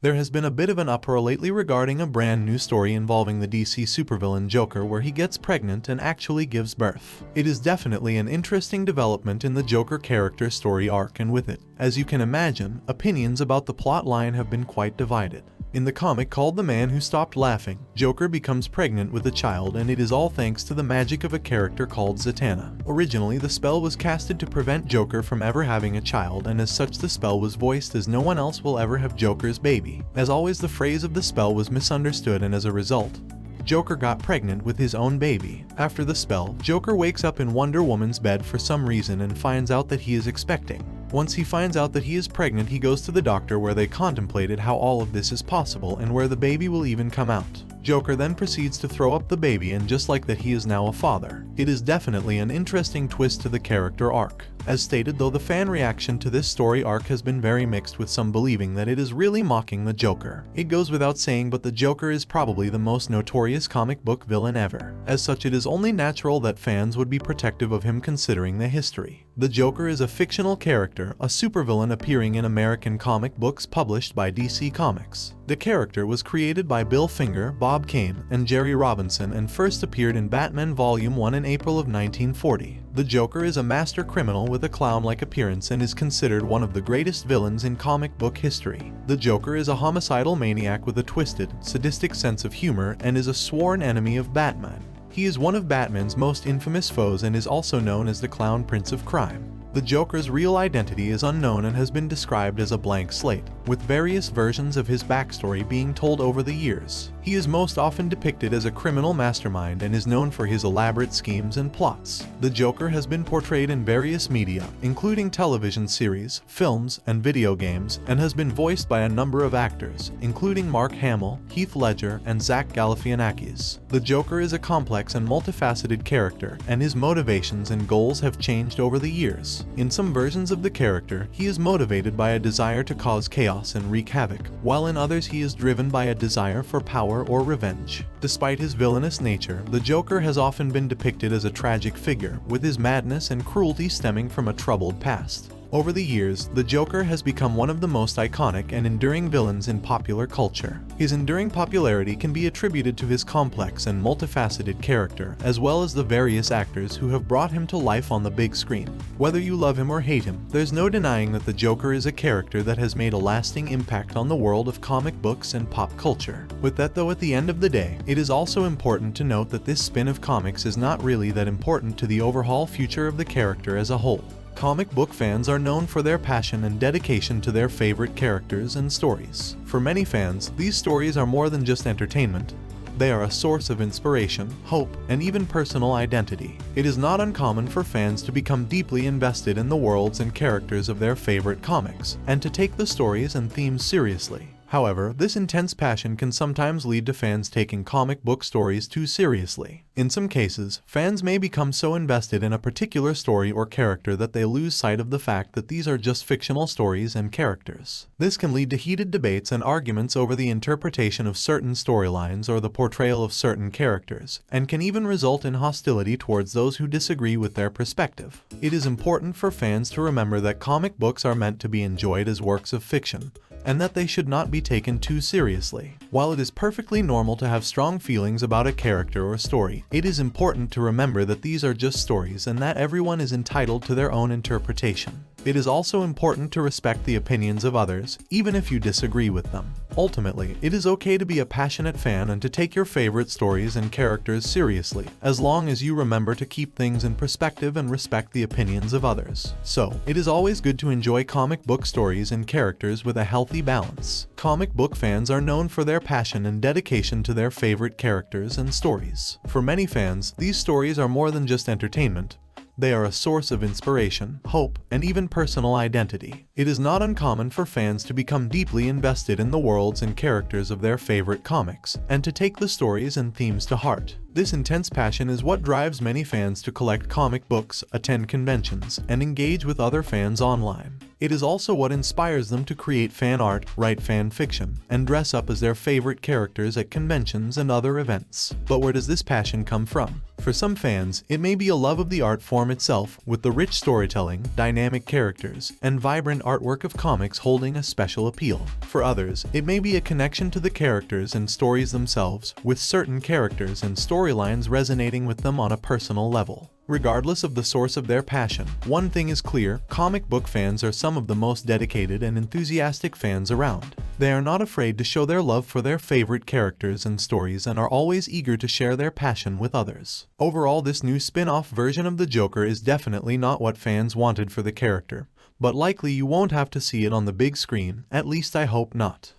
There has been a bit of an uproar lately regarding a brand new story involving the DC supervillain Joker where he gets pregnant and actually gives birth. It is definitely an interesting development in the Joker character story arc, and with it, as you can imagine, opinions about the plot line have been quite divided. In the comic called The Man Who Stopped Laughing, Joker becomes pregnant with a child, and it is all thanks to the magic of a character called Zatanna. Originally, the spell was casted to prevent Joker from ever having a child, and as such the spell was voiced as no one else will ever have Joker's baby. As always, the phrase of the spell was misunderstood, and as a result, Joker got pregnant with his own baby. After the spell, Joker wakes up in Wonder Woman's bed for some reason and finds out that he is expecting. Once he finds out that he is pregnant, he goes to the doctor where they contemplated how all of this is possible and where the baby will even come out. Joker then proceeds to throw up the baby, and just like that, he is now a father. It is definitely an interesting twist to the character arc. As stated, though, the fan reaction to this story arc has been very mixed, with some believing that it is really mocking the Joker. It goes without saying, but the Joker is probably the most notorious comic book villain ever. As such, it is only natural that fans would be protective of him considering the history. The Joker is a fictional character, a supervillain appearing in American comic books published by DC Comics. The character was created by Bill Finger, Bob Kane, and Jerry Robinson and first appeared in Batman Volume 1 in April of 1940. The Joker is a master criminal with a clown-like appearance and is considered one of the greatest villains in comic book history. The Joker is a homicidal maniac with a twisted, sadistic sense of humor and is a sworn enemy of Batman. He is one of Batman's most infamous foes and is also known as the Clown Prince of Crime. The Joker's real identity is unknown and has been described as a blank slate, with various versions of his backstory being told over the years. He is most often depicted as a criminal mastermind and is known for his elaborate schemes and plots. The Joker has been portrayed in various media, including television series, films, and video games, and has been voiced by a number of actors, including Mark Hamill, Heath Ledger, and Zach Galifianakis. The Joker is a complex and multifaceted character, and his motivations and goals have changed over the years. In some versions of the character, he is motivated by a desire to cause chaos and wreak havoc, while in others he is driven by a desire for power or revenge. Despite his villainous nature, the Joker has often been depicted as a tragic figure, with his madness and cruelty stemming from a troubled past. Over the years, the Joker has become one of the most iconic and enduring villains in popular culture. His enduring popularity can be attributed to his complex and multifaceted character, as well as the various actors who have brought him to life on the big screen. Whether you love him or hate him, there's no denying that the Joker is a character that has made a lasting impact on the world of comic books and pop culture. With that though, at the end of the day, it is also important to note that this spin of comics is not really that important to the overall future of the character as a whole. Comic book fans are known for their passion and dedication to their favorite characters and stories. For many fans, these stories are more than just entertainment. They are a source of inspiration, hope, and even personal identity. It is not uncommon for fans to become deeply invested in the worlds and characters of their favorite comics, and to take the stories and themes seriously. However, this intense passion can sometimes lead to fans taking comic book stories too seriously. In some cases, fans may become so invested in a particular story or character that they lose sight of the fact that these are just fictional stories and characters. This can lead to heated debates and arguments over the interpretation of certain storylines or the portrayal of certain characters, and can even result in hostility towards those who disagree with their perspective. It is important for fans to remember that comic books are meant to be enjoyed as works of fiction, and that they should not be taken too seriously. While it is perfectly normal to have strong feelings about a character or story, it is important to remember that these are just stories and that everyone is entitled to their own interpretation. It is also important to respect the opinions of others, even if you disagree with them. Ultimately, it is okay to be a passionate fan and to take your favorite stories and characters seriously, as long as you remember to keep things in perspective and respect the opinions of others. So, it is always good to enjoy comic book stories and characters with a healthy balance. Comic book fans are known for their passion and dedication to their favorite characters and stories. For many fans, these stories are more than just entertainment. They are a source of inspiration, hope, and even personal identity. It is not uncommon for fans to become deeply invested in the worlds and characters of their favorite comics, and to take the stories and themes to heart. This intense passion is what drives many fans to collect comic books, attend conventions, and engage with other fans online. It is also what inspires them to create fan art, write fan fiction, and dress up as their favorite characters at conventions and other events. But where does this passion come from? For some fans, it may be a love of the art form itself, with the rich storytelling, dynamic characters, and vibrant artwork of comics holding a special appeal. For others, it may be a connection to the characters and stories themselves, with certain characters and storylines resonating with them on a personal level. Regardless of the source of their passion, one thing is clear: comic book fans are some of the most dedicated and enthusiastic fans around. They are not afraid to show their love for their favorite characters and stories and are always eager to share their passion with others. Overall, this new spin-off version of the Joker is definitely not what fans wanted for the character, but likely you won't have to see it on the big screen, at least I hope not.